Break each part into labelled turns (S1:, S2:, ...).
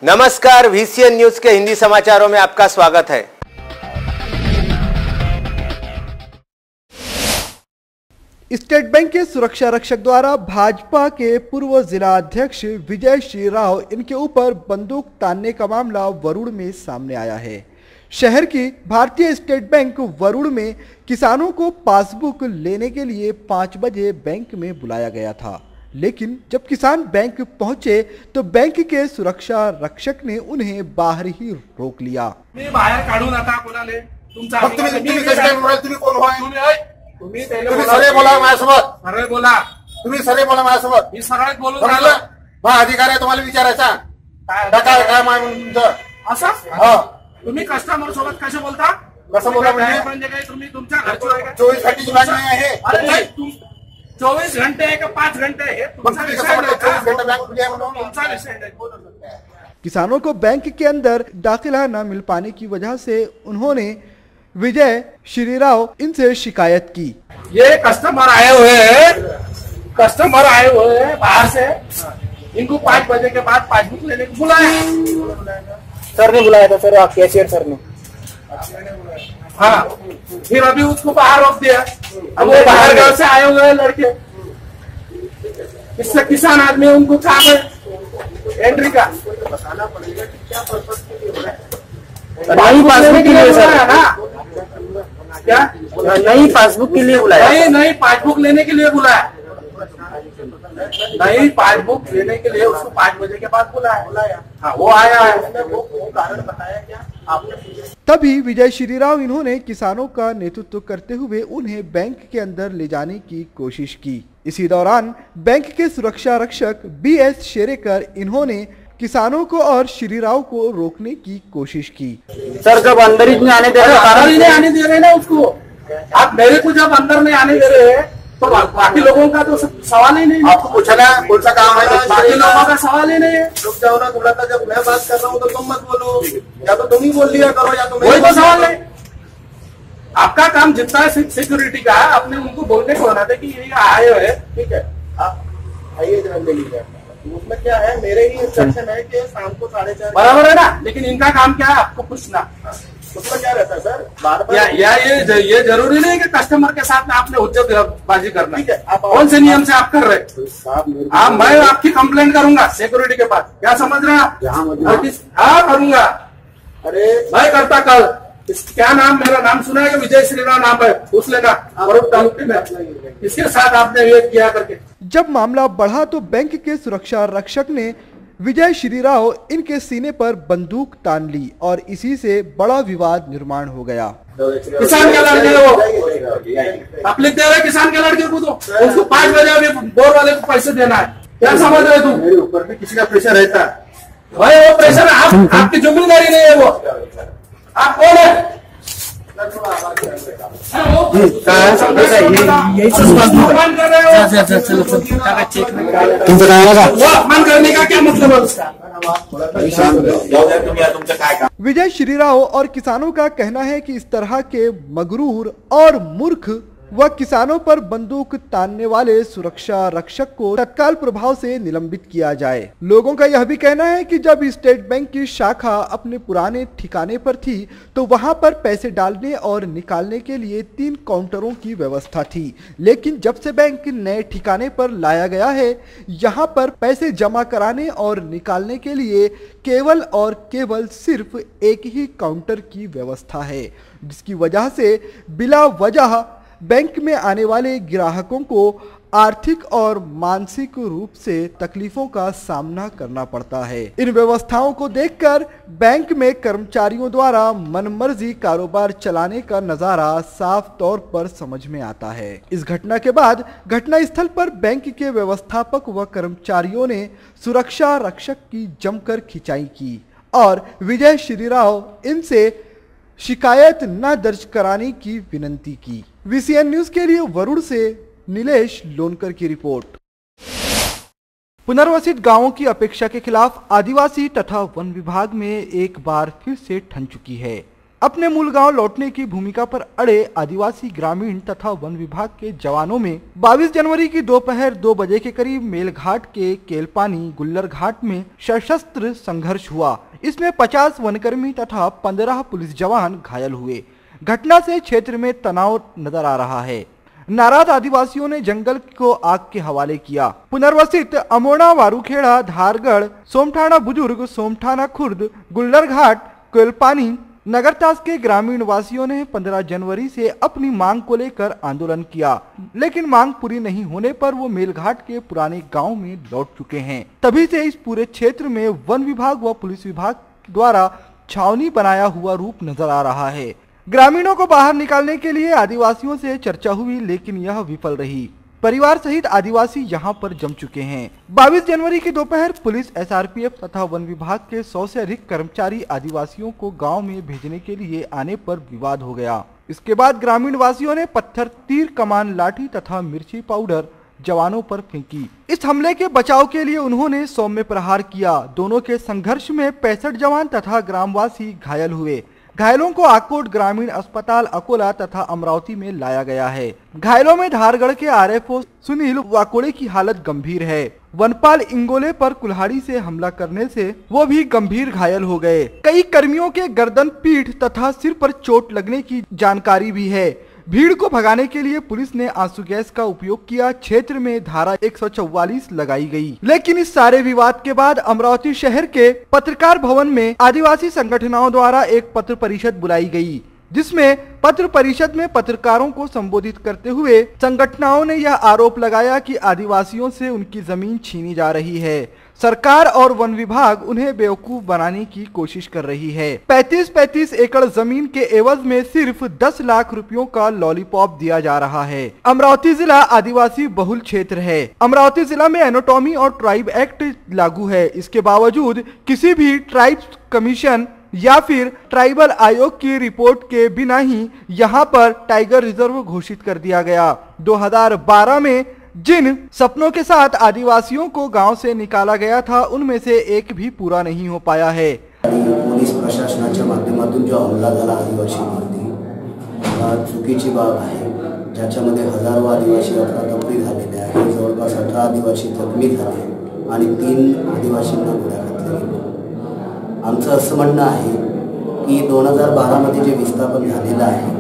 S1: नमस्कार, VCN news के हिंदी समाचारों में आपका स्वागत है।
S2: स्टेट बैंक के सुरक्षा रक्षक द्वारा भाजपा के पूर्व जिला अध्यक्ष विजय श्री राव इनके ऊपर बंदूक तानने का मामला वरुण में सामने आया है। शहर की भारतीय स्टेट बैंक वरुण में किसानों को पासबुक लेने के लिए 5 बजे बैंक में बुलाया गया था, लेकिन जब किसान बैंक पहुंचे तो बैंक के सुरक्षा रक्षक ने उन्हें बाहर ही रोक लिया।
S3: बाहर काढू नका कोणाले, तुम्ही
S4: सरळ बोला माझ्यासोबत,
S3: सरळ बोला,
S4: तुम्ही सरळ बोला माझ्यासोबत,
S3: मी सरळ बोलून राहिलो।
S4: अधिकार आहे तुम्हाला विचारायचा, काय तुमचं
S3: असं तुम्ही कस्टमर सोबत कसं बोलता?
S4: कसं बोला म्हणजे
S3: काय तुम्ही तुमच्या घरची आहे का?
S4: 24 घंटे बँक नाही आहे।
S3: अरे नाही, 24 घंटे आहे का 5 घंटे आहे? तुमचा विषय आहे,
S4: 24 घंटे बैंक खुली है म्हणून
S3: तुमचा विषय आहे।
S2: किसानों को बैंक के अंदर दाखिला न मिल पाने की वजह से उन्होंने विजय श्री राव इनसे शिकायत की।
S3: ये कस्टमर आए हुए हैं बाहर से, इनको 5 बजे के बाद पासबुक लेने को बुलाया।
S5: सर ने बुलाया था सर, आप कैशियर सर ने।
S3: हाँ, फिर अभी उसको बाहर रोक दिया। अब वो बाहर गांव से आए हुए हैं लड़के, इससे किसान आदमी उनको काम है एंट्री का बताना पड़ेगा कि क्या पर्पस के लिए हो रहा है।
S5: नहीं पासबुक के लिए सर
S3: ना, क्या
S5: नहीं पासबुक के लिए बुलाया?
S3: नहीं पासबुक लेने के लिए बुलाया, नहीं पासबुक लेने के लिए उसको 5 बजे के बाद बुलाया। हाँ, वो आया है। वो कारण बताया क्या आपने?
S2: तभी विजय श्री राव इन्होंने किसानों का नेतृत्व करते हुए उन्हें बैंक के अंदर ले जाने की कोशिश की। इसी दौरान बैंक के सुरक्षा रक्षक BS शेरेकर इन्होंने किसानों को और श्री राव को रोकने की कोशिश की।
S5: सर जब अंदर ही नहीं आने दे रहे,
S3: अंदर ही नहीं आने दे रहे ना उसको, आप मेरे को जब अंदर नहीं आने दे रहे हैं तो बाकी लोगों का तो सवाल ही नहीं।
S4: आपको पूछा ना कौन सा काम है,
S3: बाकी लोगों का सवाल ही नहीं है।
S4: रुक जाओ ना थोड़ा सा, जब मैं बात कर रहा हूँ तो तुम मत बोलो, या तो तुम ही बोल लिया करो या तो
S3: कोई तो सवाल नहीं। आपका काम जितना है सिक्योरिटी का, आपने उनको बोलने को होना था कि ये आए हुए, ठीक है
S4: आप आइए जरा ले लीजिए। उसमें क्या है, मेरे ही इंस्ट्रक्शन है कि शाम को 4:30
S3: बराबर है ना, लेकिन इनका काम क्या है आपको पूछना।
S4: उसमें क्या रहता है सर, बार
S3: ये जरूरी नहीं कि कस्टमर के साथ में आपने हुज्जतबाजी करना।
S4: ठीक है, आप
S3: कौन से नियम से आप कर रहे? मैं आपकी कंप्लेंट करूंगा सिक्योरिटी के पास, क्या समझ रहे हैं? हाँ करूंगा।
S4: अरे
S3: मैं करता कल। क्या नाम, मेरा नाम सुना है कि विजय श्री राव नाम है, पूछ लेना तालुके में इसके साथ आपने ये किया करके।
S2: जब मामला बढ़ा तो बैंक के सुरक्षा रक्षक ने विजय श्री राव इनके सीने पर बंदूक तान ली और इसी से बड़ा विवाद निर्माण हो गया।
S3: किसान के लड़के वो आप लिख दे रहे किसान के लड़के को, तो उसको 5 बजे अभी बोर वाले को पैसे देना है, क्या समझ रहे तू?
S4: मेरे ऊपर भी किसी का प्रेशर रहता है
S3: भाई, वो प्रेशर आपकी जिम्मेदारी नहीं है। वो आप कौन है? अपमान करने का क्या मतलब है उसका?
S2: विजय श्री राव और किसानों का कहना है कि इस तरह के मगरूर और मूर्ख व किसानों पर बंदूक तानने वाले सुरक्षा रक्षक को तत्काल प्रभाव से निलंबित किया जाए। लोगों का यह भी कहना है कि जब स्टेट बैंक की शाखा अपने पुराने ठिकाने पर थी तो वहां पर पैसे डालने और निकालने के लिए 3 काउंटरों की व्यवस्था थी, लेकिन जब से बैंक नए ठिकाने पर लाया गया है, यहां पर पैसे जमा कराने और निकालने के लिए केवल और केवल सिर्फ एक ही काउंटर की व्यवस्था है, जिसकी वजह से बिला वजह बैंक में आने वाले ग्राहकों को आर्थिक और मानसिक रूप से तकलीफों का सामना करना पड़ता है। इन व्यवस्थाओं को देखकर बैंक में कर्मचारियों द्वारा मनमर्जी कारोबार चलाने का नजारा साफ तौर पर समझ में आता है। इस घटना के बाद घटनास्थल पर बैंक के व्यवस्थापक व कर्मचारियों ने सुरक्षा रक्षक की जमकर खिंचाई की और विजय श्री राव इनसे शिकायत न दर्ज कराने की विनती की। VCN न्यूज के लिए वरुण से नीलेश लोनकर की रिपोर्ट। पुनर्वसित गांवों की अपेक्षा के खिलाफ आदिवासी तथा वन विभाग में एक बार फिर से ठन चुकी है। अपने मूल गांव लौटने की भूमिका पर अड़े आदिवासी ग्रामीण तथा वन विभाग के जवानों में 22 जनवरी की दोपहर 2 बजे के करीब मेलघाट के केलपानी गुल्लर घाट में सशस्त्र संघर्ष हुआ। इसमें 50 वनकर्मी तथा 15 पुलिस जवान घायल हुए। घटना से क्षेत्र में तनाव नजर आ रहा है। नाराज आदिवासियों ने जंगल को आग के हवाले किया। पुनर्वसित अमोना, वारूखेड़ा, धारगढ़, सोमठाना बुजुर्ग, सोमठाना खुर्द, गुल्लर घाट, केलपानी नगरतास के ग्रामीण वासियों ने 15 जनवरी से अपनी मांग को लेकर आंदोलन किया, लेकिन मांग पूरी नहीं होने पर वो मेलघाट के पुराने गांव में लौट चुके हैं। तभी से इस पूरे क्षेत्र में वन विभाग व पुलिस विभाग द्वारा छावनी बनाया हुआ रूप नजर आ रहा है। ग्रामीणों को बाहर निकालने के लिए आदिवासियों से चर्चा हुई, लेकिन यह विफल रही। परिवार सहित आदिवासी यहां पर जम चुके हैं। 22 जनवरी की दोपहर पुलिस, एसआरपीएफ तथा वन विभाग के 100 से अधिक कर्मचारी आदिवासियों को गांव में भेजने के लिए आने पर विवाद हो गया। इसके बाद ग्रामीण वासियों ने पत्थर, तीर कमान, लाठी तथा मिर्ची पाउडर जवानों पर फेंकी। इस हमले के बचाव के लिए उन्होंने सौम्य प्रहार किया। दोनों के संघर्ष में 65 जवान तथा ग्रामवासी घायल हुए। घायलों को आकोट ग्रामीण अस्पताल अकोला तथा अमरावती में लाया गया है। घायलों में धारगढ़ के आरएफओ सुनील वाकोड़े की हालत गंभीर है। वनपाल इंगोले पर कुल्हाड़ी से हमला करने से वो भी गंभीर घायल हो गए। कई कर्मियों के गर्दन, पीठ तथा सिर पर चोट लगने की जानकारी भी है। भीड़ को भगाने के लिए पुलिस ने आंसू गैस का उपयोग किया। क्षेत्र में धारा 144 लगाई गई। लेकिन इस सारे विवाद के बाद अमरावती शहर के पत्रकार भवन में आदिवासी संगठनों द्वारा एक पत्र परिषद बुलाई गई, जिसमें पत्र परिषद में पत्रकारों को संबोधित करते हुए संगठनों ने यह आरोप लगाया कि आदिवासियों से उनकी जमीन छीनी जा रही है। सरकार और वन विभाग उन्हें बेवकूफ बनाने की कोशिश कर रही है। 35-35 एकड़ जमीन के एवज में सिर्फ 10 लाख रुपयों का लॉलीपॉप दिया जा रहा है। अमरावती जिला आदिवासी बहुल क्षेत्र है। अमरावती जिला में एनाटॉमी और ट्राइब एक्ट लागू है। इसके बावजूद किसी भी ट्राइब्स कमीशन या फिर ट्राइबल आयोग की रिपोर्ट के बिना ही यहाँ पर टाइगर रिजर्व घोषित कर दिया गया। 2012 में जिन सपनों के साथ आदिवासियों को गांव से निकाला गया था, उनमें से एक भी पूरा नहीं हो पाया है।
S6: पोलीस प्रशासनाच्या माध्यमातून जो हमला झाला आदिवासींवरती चुकीची बाब आहे, ज्याच्यामध्ये हजारो आदिवासी अफरातफरी झालेले आहे। जवळपास 18 आदिवासी जखमी झाले आणि 3 आदिवासींना गोळ्या घातल्या गेल्या। आमचं असं म्हणणं आहे की 2012 मध्ये जे विस्थापन झालेलं आहे,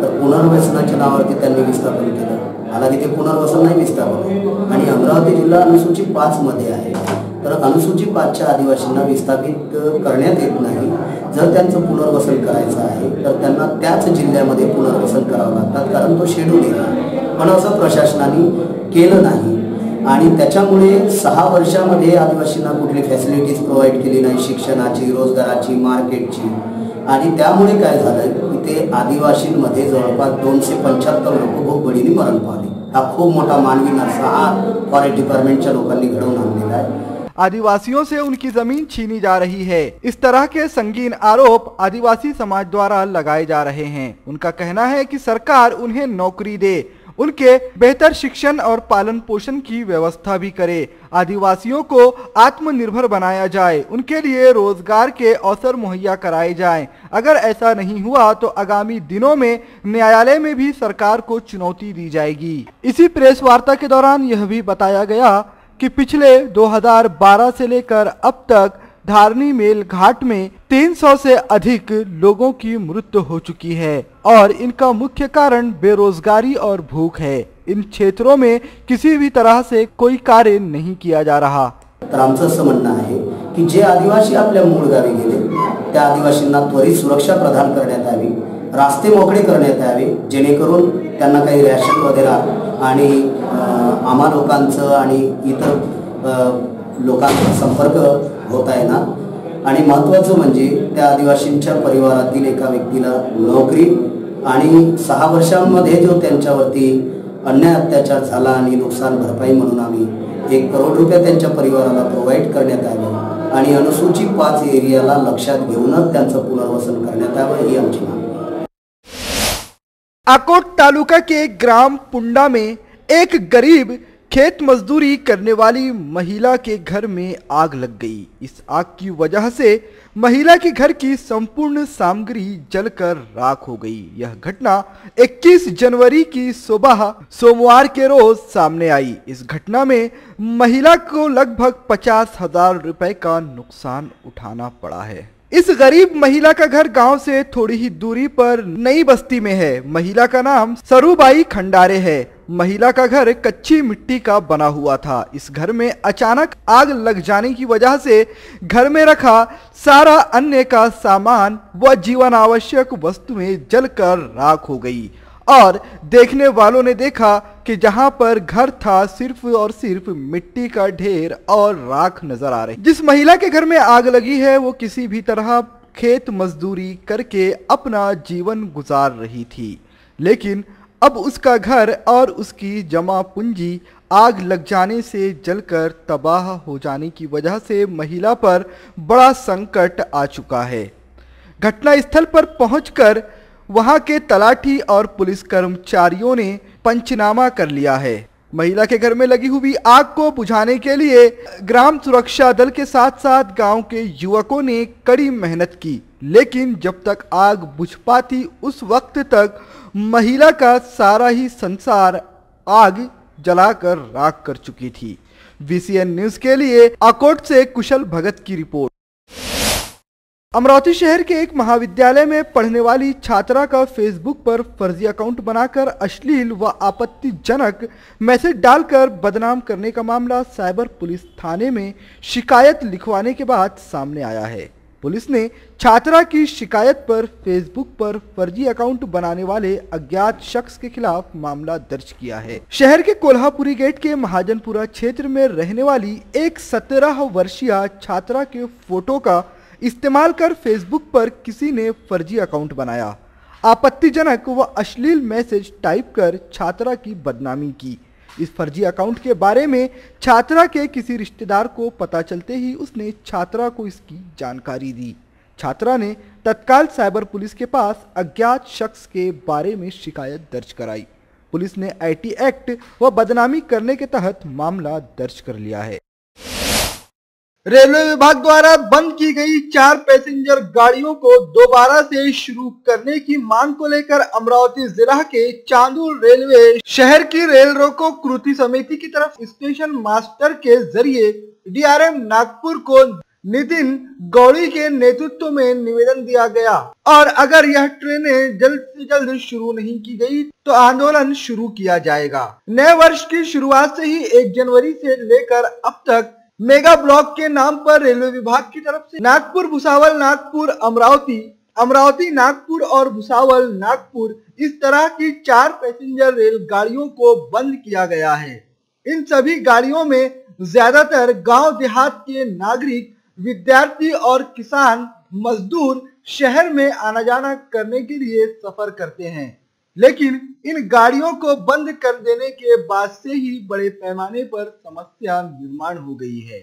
S6: तर पुनर्वसनाच्या नावावरती त्यांनी विस्थापन केलं। हालांकि ते पुनर्वसन नाही विस्थापन, आणि अमरावती जिल्हा अनुसूची 5 मध्ये आहे, तर अनुसूची 5च्या आदिवासींना विस्थापित करण्यात येत नाही। जर त्यांचं पुनर्वसन करायचं आहे तर त्यांना त्याच जिल्ह्यामध्ये पुनर्वसन करावं लागतं, कारण तो शेड्यूल आहे। पण असं प्रशासनाने केलं नाही आणि त्याच्यामुळे 6 वर्षामध्ये आदिवासींना कुठली फॅसिलिटीज प्रोव्हाइड केली नाही, शिक्षणाची, रोजगाराची, मार्केटची। आणि त्यामुळे काय झालं की ते आदिवासींमध्ये जवळपास 275 लोक भोगबळीने मरण पावले। हा खूप मोठा मानवी नरसा फॉरेस्ट डिपार्टमेंटच्या लोकांनी घडवून आणलेला आहे।
S2: आदिवासियों से उनकी जमीन छीनी जा रही है। इस तरह के संगीन आरोप आदिवासी समाज द्वारा लगाए जा रहे हैं। उनका कहना है कि सरकार उन्हें नौकरी दे, उनके बेहतर शिक्षण और पालन पोषण की व्यवस्था भी करे, आदिवासियों को आत्मनिर्भर बनाया जाए, उनके लिए रोजगार के अवसर मुहैया कराए जाएं। अगर ऐसा नहीं हुआ तो आगामी दिनों में न्यायालय में भी सरकार को चुनौती दी जाएगी। इसी प्रेस वार्ता के दौरान यह भी बताया गया कि पिछले 2012 से लेकर अब तक धारनी मेल घाट में 300 से अधिक लोगों की मृत्यु हो चुकी है और इनका मुख्य कारण बेरोजगारी और भूख है। इन क्षेत्रों में किसी भी तरह से कोई कार्य नहीं किया जा रहा।
S6: तर आमचं असं म्हणणं आहे की जे आदिवासी आपल्या मूळ गावी गेले त्या आदिवासींना त्वरित सुरक्षा प्रदान करण्यात यावी, रास्ते मोकळे करण्यात यावे, जेणेकरून त्यांना काही रॅशन वगैरे आणि आम्हा लोकांचं आणि इतर लोकांचा संपर्क होता येणार। आणि महत्त्वाचं म्हणजे त्या आदिवासींच्या परिवारातील एका व्यक्तीला नोकरी आणि 6 वर्षांमध्ये जो त्यांच्यावरती अन्याय अत्याचार झाला आणि नुकसान भरपाई म्हणून आम्ही 1 करोड रुपये त्यांच्या परिवाराला प्रोव्हाइड करण्यात आले आणि अनुसूचित 5 एरियाला लक्षात घेऊनच त्यांचं पुनर्वसन करण्यात यावं ही आमची मागणी आहे।
S2: आकोट तालुका के ग्राम पुंडा में एक गरीब खेत मजदूरी करने वाली महिला के घर में आग लग गई। इस आग की वजह से महिला के घर की संपूर्ण सामग्री जलकर राख हो गई। यह घटना 21 जनवरी की सुबह सोमवार के रोज सामने आई। इस घटना में महिला को लगभग 50,000 रुपए का नुकसान उठाना पड़ा है। इस गरीब महिला का घर गांव से थोड़ी ही दूरी पर नई बस्ती में है। महिला का नाम सरूबाई खंडारे है। महिला का घर कच्ची मिट्टी का बना हुआ था। इस घर में अचानक आग लग जाने की वजह से घर में रखा सारा अन्य का सामान व जीवन आवश्यक वस्तुएं जलकर राख हो गई और देखने वालों ने देखा कि जहां पर घर था सिर्फ और सिर्फ मिट्टी का ढेर और राख नजर आ रही। जिस महिला के घर में आग लगी है वो किसी भी तरह खेत मजदूरी करके अपना जीवन गुजार रही थी, लेकिन अब उसका घर और उसकी जमा पूंजी आग लग जाने से जलकर तबाह हो जाने की वजह से महिला पर बड़ा संकट आ चुका है। घटना स्थल पर पहुंचकर वहां के तलाठी और पुलिस कर्मचारियों ने पंचनामा कर लिया है। महिला के घर में लगी हुई आग को बुझाने के लिए ग्राम सुरक्षा दल के साथ साथ गांव के युवकों ने कड़ी मेहनत की, लेकिन जब तक आग बुझ पाती उस वक्त तक महिला का सारा ही संसार आग जलाकर राख कर चुकी थी। VCN न्यूज के लिए आकोट से कुशल भगत की रिपोर्ट। अमरावती शहर के एक महाविद्यालय में पढ़ने वाली छात्रा का फेसबुक पर फर्जी अकाउंट बनाकर अश्लील व आपत्तिजनक मैसेज डालकर बदनाम करने का मामला साइबर पुलिस थाने में शिकायत लिखवाने के बाद सामने आया है। पुलिस ने छात्रा की शिकायत पर फेसबुक पर फर्जी अकाउंट बनाने वाले अज्ञात शख्स के खिलाफ मामला दर्ज किया है। शहर के कोल्हापुरी गेट के महाजनपुरा क्षेत्र में रहने वाली एक 17 वर्षीय छात्रा के फोटो का इस्तेमाल कर फेसबुक पर किसी ने फर्जी अकाउंट बनाया। आपत्तिजनक व अश्लील मैसेज टाइप कर छात्रा की बदनामी की। इस फर्जी अकाउंट के बारे में छात्रा के किसी रिश्तेदार को पता चलते ही उसने छात्रा को इसकी जानकारी दी। छात्रा ने तत्काल साइबर पुलिस के पास अज्ञात शख्स के बारे में शिकायत दर्ज कराई। पुलिस ने IT एक्ट व बदनामी करने के तहत मामला दर्ज कर लिया है। रेलवे विभाग द्वारा बंद की गई 4 पैसेंजर गाड़ियों को दोबारा से शुरू करने की मांग को लेकर अमरावती जिला के चांदुर रेलवे शहर की रेल रोको कृति समिति की तरफ स्टेशन मास्टर के जरिए DRM नागपुर को नितिन गौड़ी के नेतृत्व में निवेदन दिया गया और अगर यह ट्रेनें जल्द से जल्द शुरू नहीं की गई तो आंदोलन शुरू किया जाएगा। नए वर्ष की शुरुआत से ही 1 जनवरी से लेकर अब तक मेगा ब्लॉक के नाम पर रेलवे विभाग की तरफ से नागपुर भुसावल नागपुर अमरावती, अमरावती नागपुर और भुसावल नागपुर इस तरह की 4 पैसेंजर रेलगाड़ियों को बंद किया गया है। इन सभी गाड़ियों में ज्यादातर गांव देहात के नागरिक, विद्यार्थी और किसान मजदूर शहर में आना जाना करने के लिए सफर करते हैं, लेकिन इन गाड़ियों को बंद कर देने के बाद से ही बड़े पैमाने पर समस्या निर्माण हो गई है।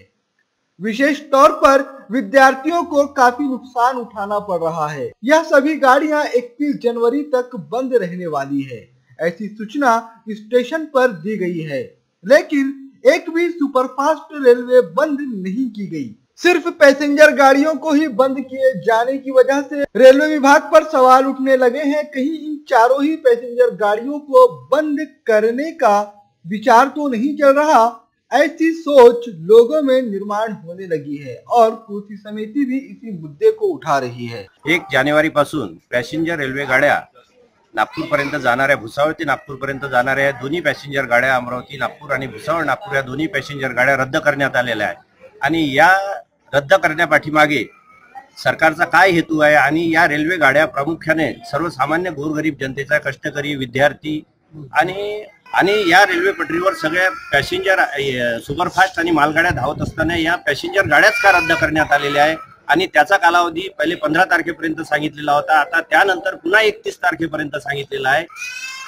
S2: विशेष तौर पर विद्यार्थियों को काफी नुकसान उठाना पड़ रहा है। यह सभी गाड़ियां 31 जनवरी तक बंद रहने वाली है, ऐसी सूचना स्टेशन पर दी गई है, लेकिन एक भी सुपरफास्ट रेलवे बंद नहीं की गई। सिर्फ पैसेंजर गाड़ियों को ही बंद किए जाने की वजह से रेलवे विभाग पर सवाल उठने लगे हैं। कहीं इन चारों ही पैसेंजर गाड़ियों को बंद करने का विचार तो नहीं चल रहा, ऐसी सोच लोगों में निर्माण होने लगी है और कृषि समिति भी इसी मुद्दे को उठा रही है।
S7: 1 जानेवारीपासून पॅसेंजर रेल्वे गाड्या नागपूर पर्यंत जाणाऱ्या, भुसावळ ते नागपूर पर्यंत जाणाऱ्या दोन्ही पॅसेंजर गाड्या अमरावती नागपूर आणि भुसावळ नागपूर या दोन्ही पॅसेंजर गाड्या रद्द करण्यात आलेल्या आहेत आणि या रद्द करण्यापाठीमागे सरकारचा काय हेतू आहे आणि या रेल्वे गाड्या प्रामुख्याने सर्वसामान्य गोरगरीब जनतेचा, कष्टकरी, विद्यार्थी आणि या रेल्वे पटरीवर सगळ्या पॅसेंजर सुपरफास्ट आणि मालगाड्या धावत असताना या पॅसेंजर गाड्याच का रद्द करण्यात आलेल्या आहे आणि त्याचा कालावधी पहिले 15 तारखेपर्यंत सांगितलेला होता, आता त्यानंतर पुन्हा 31 तारखेपर्यंत सांगितलेला आहे।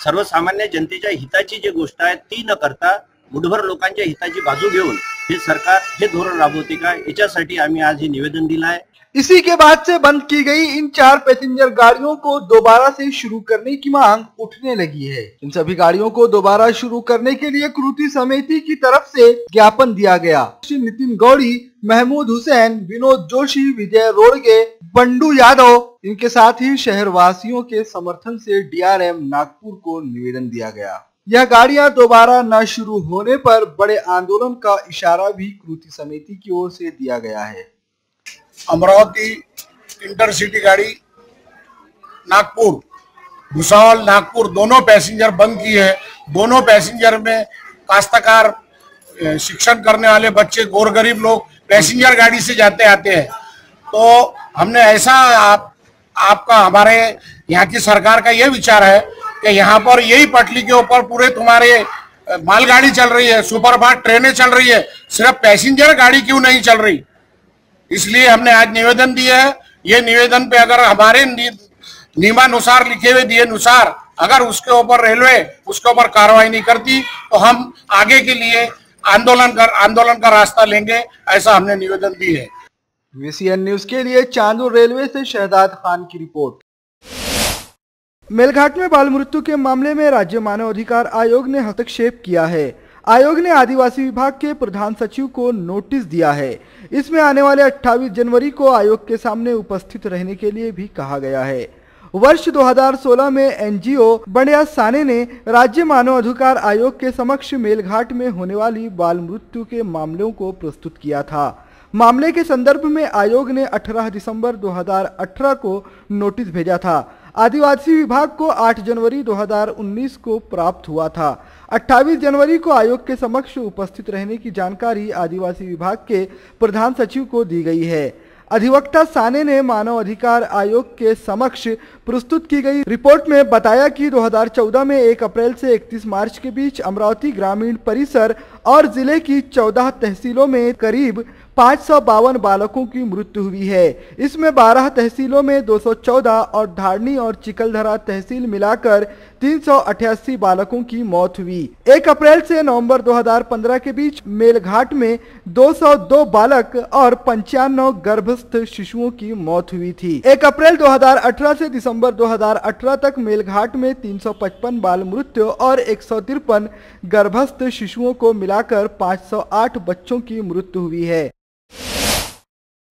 S7: सर्वसामान्य जनतेच्या हिताची जी गोष्ट आहे ती न करता मुठभर लोकांच्या हिताची बाजू घेऊन हे सरकार हे धोरण राबवते का, याच्यासाठी आम्ही आज हे निवेदन दिलं आहे।
S2: इसी के बाद से बंद की गई इन 4 पैसेंजर गाड़ियों को दोबारा से शुरू करने की मांग उठने लगी है। इन सभी गाड़ियों को दोबारा शुरू करने के लिए कृति समिति की तरफ से ज्ञापन दिया गया। श्री नितिन गौड़ी, महमूद हुसैन, विनोद जोशी, विजय रोड़गे, बंडू यादव, इनके साथ ही शहर वासियों के समर्थन से DRM नागपुर को निवेदन दिया गया। यह गाड़ियां दोबारा न शुरू होने पर बड़े आंदोलन का इशारा भी कृति समिति की ओर से दिया गया है।
S8: अमरावती इंटरसिटी गाड़ी नागपुर, भुसावल नागपुर दोनों पैसेंजर बंद की है। दोनों पैसेंजर में काश्तकार, शिक्षण करने वाले बच्चे, गोर गरीब लोग पैसेंजर गाड़ी से जाते आते हैं। तो हमने ऐसा आपका हमारे यहाँ की सरकार का यह विचार है कि यहाँ पर यही पटरी के ऊपर पूरे तुम्हारे मालगाड़ी चल रही है, सुपरफास्ट ट्रेनें चल रही है, सिर्फ पैसेंजर गाड़ी क्यों नहीं चल रही। इसलिए हमने आज निवेदन दिया है। ये निवेदन पे अगर हमारे नियमानुसार लिखे हुए दिए अनुसार अगर उसके ऊपर रेलवे उसके ऊपर कार्रवाई नहीं करती तो हम आगे के लिए आंदोलन का रास्ता लेंगे, ऐसा हमने निवेदन दी है।
S2: VCN न्यूज के लिए चांदूर रेलवे से शहजाद खान की रिपोर्ट। मेलघाट में बाल मृत्यु के मामले में राज्य मानव अधिकार आयोग ने हस्तक्षेप किया है। आयोग ने आदिवासी विभाग के प्रधान सचिव को नोटिस दिया है। इसमें आने वाले 28 जनवरी को आयोग के सामने उपस्थित रहने के लिए भी कहा गया है। वर्ष 2016 में NGO बंडिया साने ने राज्य मानव अधिकार आयोग के समक्ष मेलघाट में होने वाली बाल मृत्यु के मामलों को प्रस्तुत किया था। मामले के संदर्भ में आयोग ने 18 दिसंबर 2018 को नोटिस भेजा था। आदिवासी विभाग को 8 जनवरी 2019 को प्राप्त हुआ था। 28 जनवरी को आयोग के समक्ष उपस्थित रहने की जानकारी आदिवासी विभाग के प्रधान सचिव को दी गई है। अधिवक्ता साने ने मानव अधिकार आयोग के समक्ष प्रस्तुत की गई रिपोर्ट में बताया कि 2014 में 1 अप्रैल से 31 मार्च के बीच अमरावती ग्रामीण परिसर और जिले की 14 तहसीलों में करीब 552 बालकों की मृत्यु हुई है। इसमें 12 तहसीलों में 214 और धारनी और चिकलधरा तहसील मिलाकर 388 बालकों की मौत हुई। 1 अप्रैल से नवंबर 2015 के बीच मेलघाट में 202 बालक और 95 गर्भस्थ शिशुओं की मौत हुई थी। 1 अप्रैल 2018 से दिसंबर 2018 तक मेलघाट में 355 बाल मृत्यु और 153 गर्भस्थ शिशुओं को मिलाकर 508 बच्चों की मृत्यु हुई है।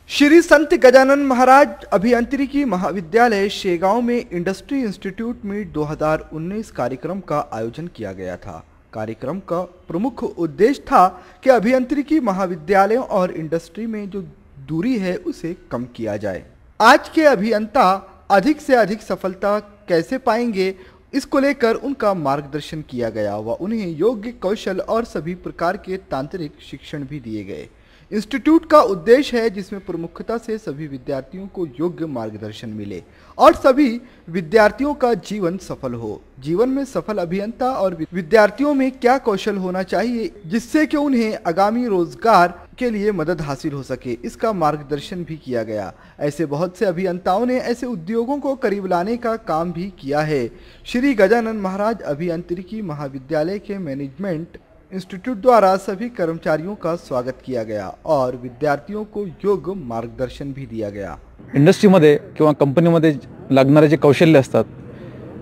S2: श्री संत गजानन महाराज अभियांत्रिकी महाविद्यालय शेगांव में इंडस्ट्री इंस्टीट्यूट मीट 2019 कार्यक्रम का आयोजन किया गया था। कार्यक्रम का प्रमुख उद्देश्य था कि अभियांत्रिकी महाविद्यालयों और इंडस्ट्री में जो दूरी है उसे कम किया जाए। आज के अभियंता अधिक से अधिक सफलता कैसे पाएंगे, इसको लेकर उनका मार्गदर्शन किया गया व उन्हें योग्य कौशल और सभी प्रकार के तांत्रिक शिक्षण भी दिए गए। इंस्टीट्यूट का उद्देश्य है जिसमें प्रमुखता से सभी विद्यार्थियों को योग्य मार्गदर्शन मिले और सभी विद्यार्थियों का जीवन सफल हो। जीवन में सफल अभियंता और विद्यार्थियों में क्या कौशल होना चाहिए जिससे कि उन्हें आगामी रोजगार के लिए मदद हासिल हो सके, इसका मार्गदर्शन भी किया गया। ऐसे बहुत से अभियंताओं ने ऐसे उद्योगों को करीब लाने का काम भी किया है। श्री गजानन महाराज अभियांत्रिकी महाविद्यालय के मैनेजमेंट इंस्टीट्यूट द्वारा सभी कर्मचारियों का स्वागत किया गया और विद्यार्थियों को योग्य मार्गदर्शन भी दिया गया।
S9: इंडस्ट्रीमध्ये किंवा कंपनीमध्ये लागणारे जे कौशल्य असतात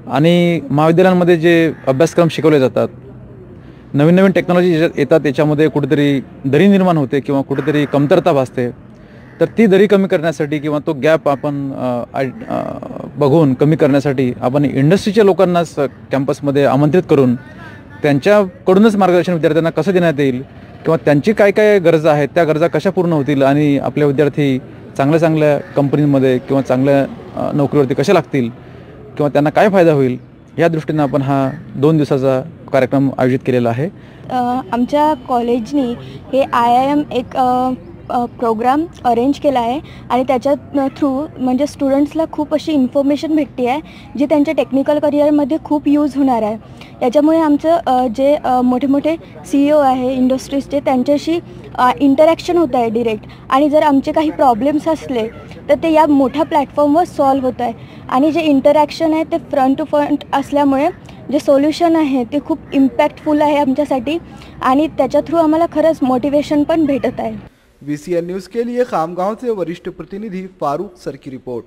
S9: आणि महाविद्यालयांमध्ये जे अभ्यासक्रम शिकवले जातात, नवीन नवीन टेक्नॉलॉजी येतात, त्याच्यामध्ये कुठेतरी दरी निर्माण होते किंवा कुठेतरी कमतरता भासते। तर ती दरी कमी करण्यासाठी किंवा तो गॅप आपण बघून कमी करण्यासाठी आपण इंडस्ट्रीच्या लोकांनाच कॅम्पसमध्ये आमंत्रित करून त्यांच्याकडूनच मार्गदर्शन विद्यार्थ्यांना कसं देण्यात येईल किंवा त्यांची काय काय गरजा आहेत त्या गरजा कशा पूर्ण होतील आणि आपले विद्यार्थी चांगल्या चांगल्या कंपनीमध्ये किंवा चांगल्या नोकरीवरती कशा लागतील किंवा त्यांना काय फायदा होईल या दृष्टीने आपण हा 2 दिवसाचा कार्यक्रम आयोजित केलेला आहे।
S10: आमच्या कॉलेजनी हे IIM एक प्रोग्राम अरेंज केला आहे आणि त्याच्या थ्रू म्हणजे स्टुडंट्सला खूप अशी इन्फॉर्मेशन भेटते आहे जी त्यांच्या टेक्निकल करिअरमध्ये खूप यूज होणार आहे। याच्यामुळे आमचं जे मोठे मोठे CEO आहे इंडस्ट्रीजचे त्यांच्याशी इंटरॅक्शन होत आहे डिरेक्ट, आणि जर आमचे काही प्रॉब्लेम्स असले तर ते या मोठ्या प्लॅटफॉर्मवर सॉल्व्ह होत आहे आणि जे इंटरॅक्शन आहे ते फ्रंट टू फ्रंट असल्यामुळे जे सोल्युशन आहे ते खूप इम्पॅक्टफुल आहे आमच्यासाठी आणि त्याच्या थ्रू आम्हाला खरंच मोटिवेशन पण भेटत आहे।
S2: VCN न्यूज के लिए खामगांव से वरिष्ठ प्रतिनिधि फारूक सर की रिपोर्ट।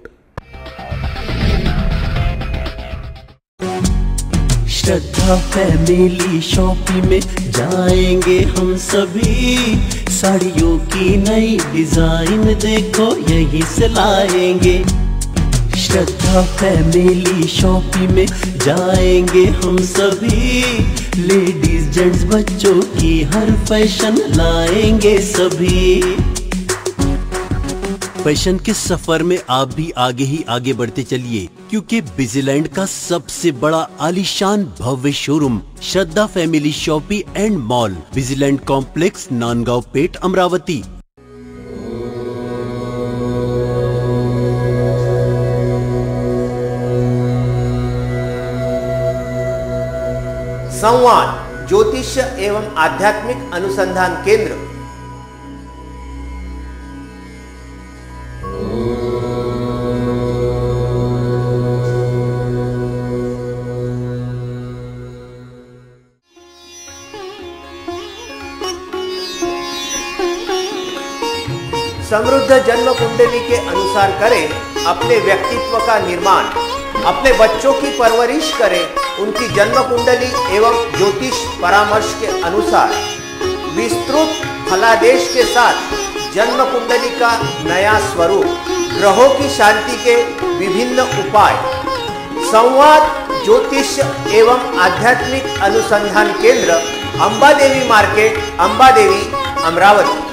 S11: श्रद्धा फैमिली शॉपिंग में जाएंगे हम सभी, साड़ियों की नई डिजाइन देखो यहीं से लाएंगे। श्रद्धा फैमिली शॉपिंग में जाएंगे हम सभी, लेडीज जेंट्स बच्चों की हर फैशन लाएंगे सभी। फैशन के सफर में आप भी आगे ही आगे बढ़ते चलिए, क्योंकि बिजीलैंड का सबसे बड़ा आलीशान भव्य showroom Shraddha family shopping and mall, Busyland complex, Nandgaon Peth, Amravati.
S1: संवाद ज्योतिष एवं आध्यात्मिक अनुसंधान केंद्र। समृद्ध जन्म कुंडली के अनुसार करें अपने व्यक्तित्व का निर्माण, अपने बच्चों की परवरिश करें उनकी जन्म कुंडली एवं ज्योतिष परामर्श के अनुसार। विस्तृत फलादेश के साथ जन्म कुंडली का नया स्वरूप, ग्रहों की शांति के विभिन्न उपाय। संवाद ज्योतिष एवं आध्यात्मिक अनुसंधान केंद्र, अंबादेवी मार्केट, अंबादेवी, अमरावती।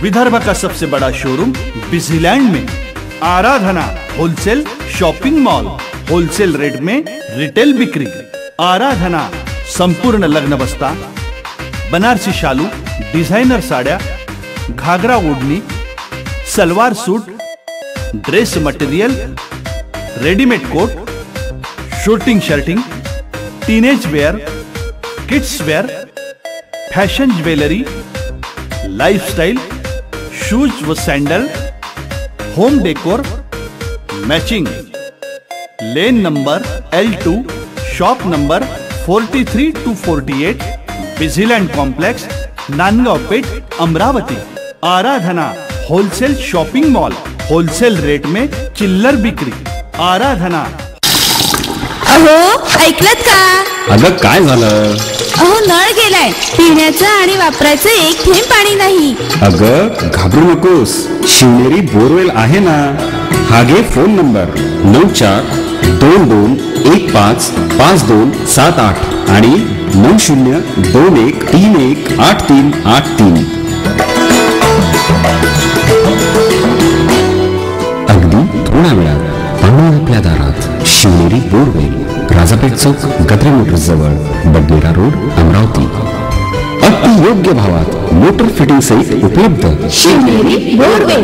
S12: विदर्भ का सबसे बड़ा शोरूम बिजीलैंड में Aradhana wholesale shopping mall, wholesale rate में रिटेल बिक्री। आराधना संपूर्ण लग्न बस्ता, बनारसी शालू, डिझायनर साड्या, घागरा ओढणी, salwar suit, dress material, readymade coat, suiting shirting, teenage wear, kids wear, fashion jewellery, lifestyle, shoes व sandal, home decor, matching. Lane number L2, shop number 43 to 48, Busyland complex, Nandgaon Peth, Amravati. Aradhana wholesale shopping mall, wholesale rate में चिल्लर बिक्री। आराधना।
S13: अहो ऐकलत का?
S14: अगं काय झालं?
S13: अहो नळ गेलाय, पिण्याचं आणि वापरायचं एक थेंब पाणी नाही.
S14: अगं घाबरू नकोस, शिवनेरी बोरवेल आहे ना. हा घे फोन नंबर 9422155278 आणि 9021318383. अगदी थोड्या वेळात पाणी आपल्या दारात. शिवनेरी बोरवेल, राजापेठ चौक, गद्रे मोटर्स जवळ, बडनेरा रोड, अमरावती. अति योग्य भावात मोटर फिटिंग सहित उपलब्ध. Shivneri borewell.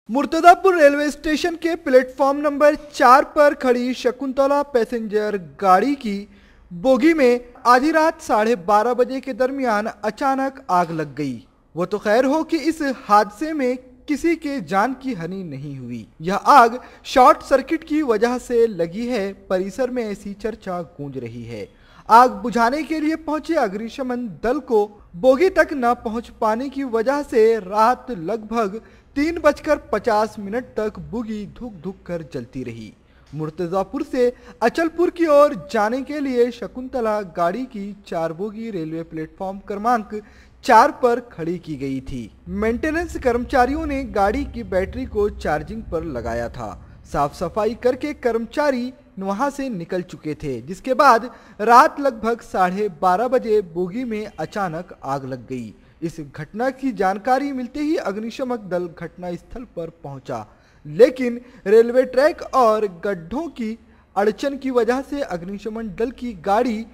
S2: Murtajapur railway station के प्लेटफॉर्म नंबर 4 पर खड़ी शकुंतला पैसेंजर गाड़ी की बोगी में आधी रात 12:30 बजे के दरमियान अचानक आग लग गई। वो तो खैर हो कि इस हादसे में किसी के जान की हानि नहीं हुई। यह आग शॉर्ट सर्किट की वजह से लगी है, परिसर में ऐसी चर्चा गूंज रही है। आग बुझाने के लिए पहुंचे अग्निशमन दल को बोगी तक न पहुंच पाने की वजह से रात लगभग 3:50 तक बोगी धुक धुक कर जलती रही। मुर्तजापुर से अचलपुर की ओर जाने के लिए शकुंतला गाड़ी की 4 बोगी रेलवे प्लेटफॉर्म क्रमांक 4 पर खड़ी की गई थी। मेंटेनेंस कर्मचारियों ने गाड़ी की बैटरी को चार्जिंग पर लगाया था। साफ सफाई करके कर्मचारी वहां से निकल चुके थे, जिसके बाद रात लगभग 12:30 बजे बोगी में अचानक आग लग गई। इस घटना की जानकारी मिलते ही अग्निशमन दल घटना स्थल पर पहुंचा, लेकिन रेलवे ट्रैक और गड्ढों की अड़चन की वजह से अग्निशमन दल की गाड़ी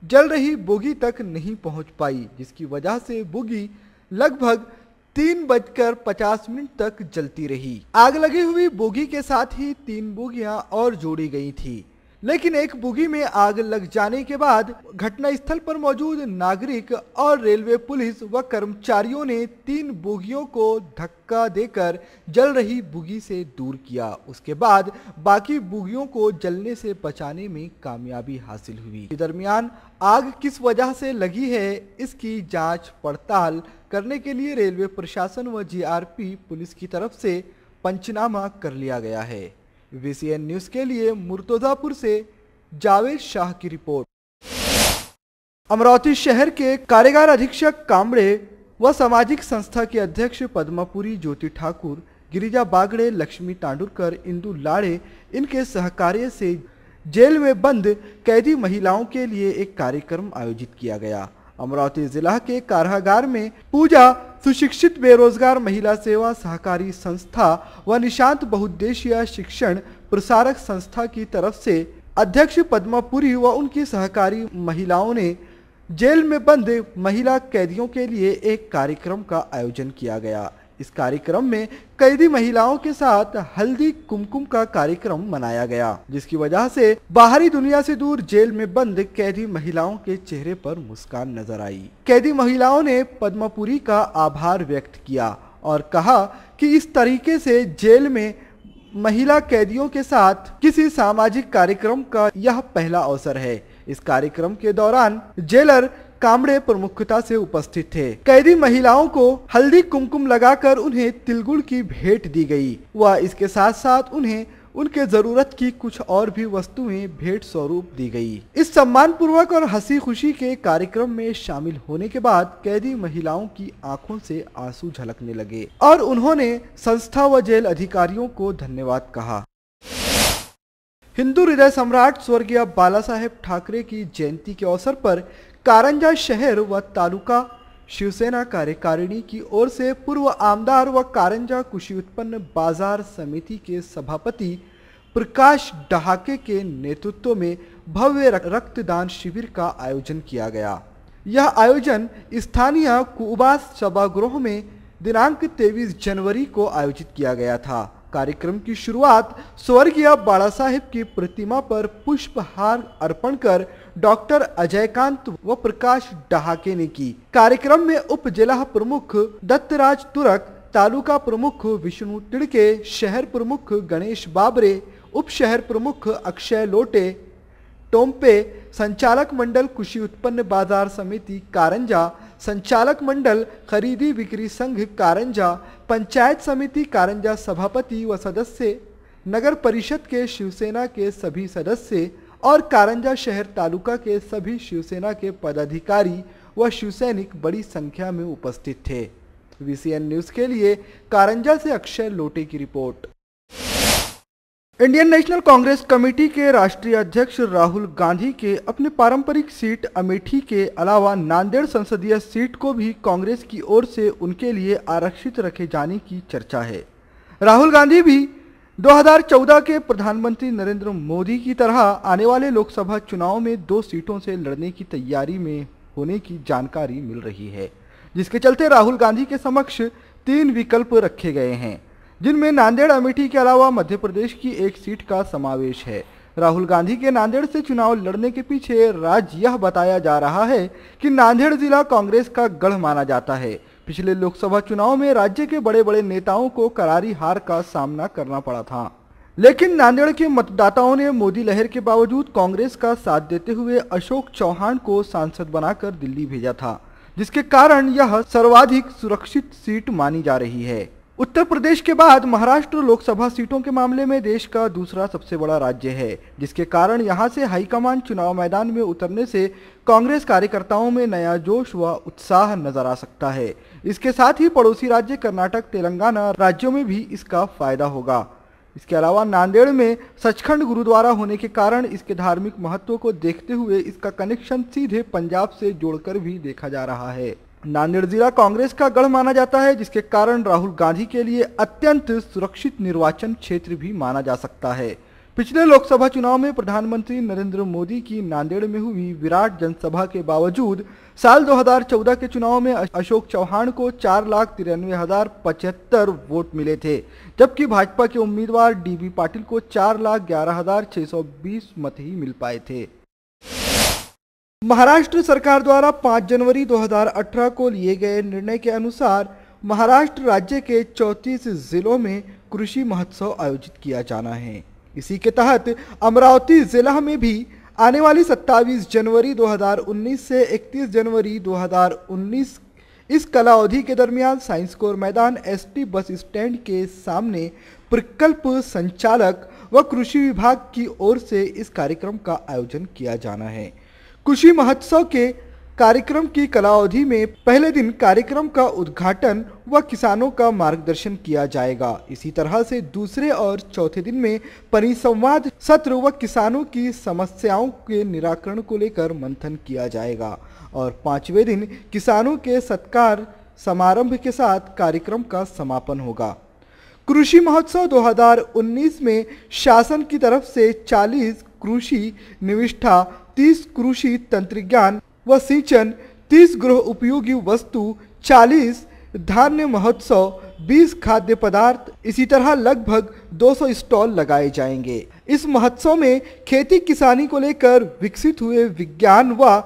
S2: जल रही बोगी तक नहीं पहुंच पाई, जिसकी वजह से बोगी लगभग 3:50 तक जलती रही। आग लगी हुई बोगी के साथ ही 3 बोगियां और जोड़ी गई थी, लेकिन एक बोगी में आग लग जाने के बाद घटना स्थल पर मौजूद नागरिक और रेलवे पुलिस व कर्मचारियों ने 3 बोगियों को धक्का देकर जल रही बोगी से दूर किया। उसके बाद बाकी बोगियों को जलने से बचाने में कामयाबी हासिल हुई। इस दरमियान आग किस वजह से लगी है, इसकी जांच पड़ताल करने के लिए रेलवे प्रशासन व जीआरपी पुलिस की तरफ से पंचनामा कर लिया गया है। VCN न्यूज के लिए मुर्तजापुर से जावेद शाह की रिपोर्ट। अमरावती शहर के कारागार अधीक्षक कामड़े व सामाजिक संस्था के अध्यक्ष पद्मापुरी ज्योति ठाकुर, गिरिजा बागड़े, लक्ष्मी तांडुरकर, इंदु लाड़े, इनके सहकार्य से जेल में बंद कैदी महिलाओं के लिए एक कार्यक्रम आयोजित किया गया। अमरावती जिला के कारागार में पूजा सुशिक्षित बेरोजगार महिला सेवा सहकारी संस्था व निशांत बहुउद्देशीय शिक्षण प्रसारक संस्था की तरफ से अध्यक्ष पद्मापुरी व उनकी सहकारी महिलाओं ने जेल में बंद महिला कैदियों के लिए एक कार्यक्रम का आयोजन किया गया। इस कार्यक्रम में कैदी महिलाओं के साथ हल्दी कुमकुम का कार्यक्रम मनाया गया, जिसकी वजह से बाहरी दुनिया से दूर जेल में बंद कैदी महिलाओं के चेहरे पर मुस्कान नजर आई। कैदी महिलाओं ने पद्मापुरी का आभार व्यक्त किया और कहा कि इस तरीके से जेल में महिला कैदियों के साथ किसी सामाजिक कार्यक्रम का यह पहला अवसर है। इस कार्यक्रम के दौरान जेलर कामड़े प्रमुखता से उपस्थित थे। कैदी महिलाओं को हल्दी कुमकुम लगाकर उन्हें तिलगुड़ की भेंट दी गई व इसके साथ साथ उन्हें उनके जरूरत की कुछ और भी वस्तुएं भेंट स्वरूप दी गई। इस सम्मान पूर्वक और हंसी खुशी के कार्यक्रम में शामिल होने के बाद कैदी महिलाओं की आंखों से आंसू झलकने लगे और उन्होंने संस्था व जेल अधिकारियों को धन्यवाद कहा। हिंदू हृदय सम्राट स्वर्गीय बाला साहेब ठाकरे की जयंती के अवसर पर कारंजा शहर व तालुका शिवसेना कार्यकारिणी की ओर से पूर्व आमदार व कारंजा कृषि उत्पन्न बाजार समिति के सभापति प्रकाश डहाके के नेतृत्व में भव्य रक्तदान शिविर का आयोजन किया गया। यह आयोजन स्थानीय कुबास सभागृह में दिनांक 23 जनवरी को आयोजित किया गया था। कार्यक्रम की शुरुआत स्वर्गीय बाला साहेब की प्रतिमा पर पुष्पहार अर्पण कर डॉक्टर अजयकांत व प्रकाश डहाके ने की। कार्यक्रम में उप जिला प्रमुख दत्तराज तुरक, तालुका प्रमुख विष्णु तिड़के, शहर प्रमुख गणेश बाबरे, उप शहर प्रमुख अक्षय लोटे टोम्पे, संचालक मंडल कृषि उत्पन्न बाजार समिति कारंजा, संचालक मंडल खरीदी बिक्री संघ कारंजा, पंचायत समिति कारंजा सभापति व सदस्य, नगर परिषद के शिवसेना के सभी सदस्य और कारंजा शहर तालुका के सभी शिवसेना के पदाधिकारी व शिवसैनिक बड़ी संख्या में उपस्थित थे। VCN न्यूज के लिए कारंजा से अक्षय लोटे की report. Indian national Congress committee के राष्ट्रीय अध्यक्ष राहुल गांधी के अपने पारंपरिक सीट अमेठी के अलावा नांदेड़ संसदीय सीट को भी कांग्रेस की ओर से उनके लिए आरक्षित रखे जाने की चर्चा है। राहुल गांधी भी 2014 के प्रधानमंत्री नरेंद्र मोदी की तरह आने वाले लोकसभा चुनाव में 2 सीटों से लड़ने की तैयारी में होने की जानकारी मिल रही है, जिसके चलते राहुल गांधी के समक्ष 3 विकल्प रखे गए हैं, जिनमें नांदेड़ अमेठी के अलावा मध्य प्रदेश की 1 सीट का समावेश है। राहुल गांधी के नांदेड़ से चुनाव लड़ने के पीछे राज यह बताया जा रहा है कि नांदेड़ जिला कांग्रेस का गढ़ माना जाता है। पिछले लोकसभा चुनाव में राज्य के बड़े बड़े नेताओं को करारी हार का सामना करना पड़ा था, लेकिन नांदेड़ के मतदाताओं ने मोदी लहर के बावजूद कांग्रेस का साथ देते हुए अशोक चौहान को सांसद बनाकर दिल्ली भेजा था, जिसके कारण यह सर्वाधिक सुरक्षित सीट मानी जा रही है। उत्तर प्रदेश के बाद महाराष्ट्र लोकसभा सीटों के मामले में देश का दूसरा सबसे बड़ा राज्य है, जिसके कारण यहां से हाईकमान चुनाव मैदान में उतरने से कांग्रेस कार्यकर्ताओं में नया जोश व उत्साह नजर आ सकता है। इसके साथ ही पड़ोसी राज्य कर्नाटक, तेलंगाना राज्यों में भी इसका फायदा होगा। इसके अलावा नांदेड़ में सचखंड गुरुद्वारा होने के कारण इसके धार्मिक महत्व को देखते हुए इसका कनेक्शन सीधे पंजाब से जोड़कर भी देखा जा रहा है। नांदेड़ जिला कांग्रेस का गढ़ माना जाता है, जिसके कारण राहुल गांधी के लिए अत्यंत सुरक्षित निर्वाचन क्षेत्र भी माना जा सकता है। पिछले लोकसभा चुनाव में प्रधानमंत्री नरेंद्र मोदी की नांदेड़ में हुई विराट जनसभा के बावजूद साल 2014 के चुनाव में अशोक चौहान को 4,93,075 वोट मिले थे, जबकि भाजपा के उम्मीदवार डीबी पाटिल को 4,11,620 मत ही मिल पाए थे। महाराष्ट्र सरकार द्वारा 5 जनवरी 2018 को लिए गए निर्णय के अनुसार महाराष्ट्र राज्य के 34 जिलों में कृषि महोत्सव आयोजित किया जाना है। इसी के तहत अमरावती जिला में भी आने वाली 27 जनवरी 2019 से 31 जनवरी 2019 इस कला अवधि के दरमियान साइंस कोर मैदान, एसटी बस स्टैंड के सामने प्रकल्प संचालक व कृषि विभाग की ओर से इस कार्यक्रम का आयोजन किया जाना है। कृषि महोत्सव के कार्यक्रम की कलाअवधि में पहले दिन कार्यक्रम का उद्घाटन व किसानों का मार्गदर्शन किया जाएगा। इसी तरह से दूसरे और चौथे दिन में परिसंवाद सत्र व किसानों की समस्याओं के निराकरण को लेकर मंथन किया जाएगा और 5वें दिन किसानों के सत्कार समारंभ के साथ कार्यक्रम का समापन होगा। कृषि महोत्सव 2019 में शासन की तरफ से 40 कृषि निविष्ठा, 30 कृषि तंत्रज्ञान व सिंचन, 30 गृह उपयोगी वस्तु, 40 धान्य महोत्सव, 20 खाद्य पदार्थ, इसी तरह लगभग 200 स्टॉल लगाए जाएंगे। इस महोत्सव में खेती किसानी को लेकर विकसित हुए विज्ञान व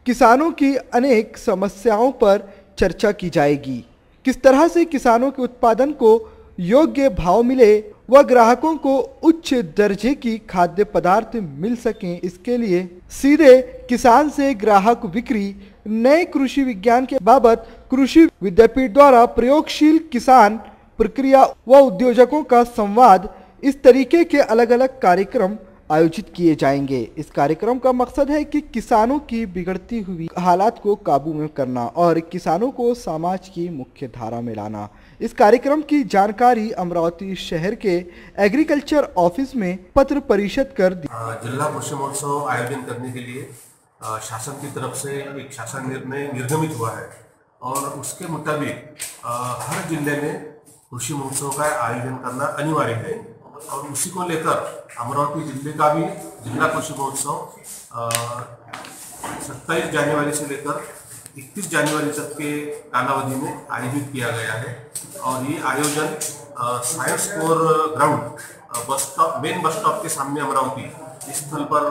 S2: किसानों की अनेक समस्याओं पर चर्चा की जाएगी। किस तरह से किसानों के उत्पादन को योग्य भाव मिले व ग्राहकों को उच्च दर्जे की खाद्य पदार्थ मिल सकें, इसके लिए सीधे किसान से ग्राहक बिक्री, नए कृषि विज्ञान के बाबत कृषि विद्यापीठ द्वारा प्रयोगशील किसान प्रक्रिया व उद्योजकों का संवाद, इस तरीके के अलग अलग कार्यक्रम आयोजित किए जाएंगे। इस कार्यक्रम का मकसद है कि किसानों की बिगड़ती हुई हालात को काबू में करना और किसानों को समाज की मुख्य धारा में लाना। इस कार्यक्रम की जानकारी अमरावती शहर के एग्रीकल्चर ऑफिस में पत्र परिषद कर दी।
S15: जिला कृषि महोत्सव आयोजन करने के लिए शासन की तरफ से एक शासन निर्णय निर्गमित हुआ है और उसके मुताबिक हर जिले में कृषि महोत्सव का आयोजन करना अनिवार्य है और उसी को लेकर अमरावती जिले का भी जिला कृषि महोत्सव 27 जनवरी से लेकर 31 जनवरी तक के कालावधि में आयोजित किया गया है और ये आयोजन science core ground bus stop, main bus stop के सामने अमरावती इस स्थल पर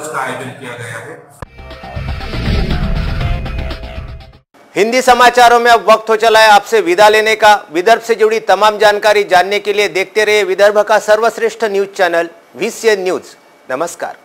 S15: इसका आयोजन किया गया है।
S1: हिंदी समाचारों में अब वक्त हो चला है आपसे विदा लेने का। विदर्भ से जुड़ी तमाम जानकारी जानने के लिए देखते रहिए विदर्भ का सर्वश्रेष्ठ न्यूज चैनल VCN न्यूज। नमस्कार।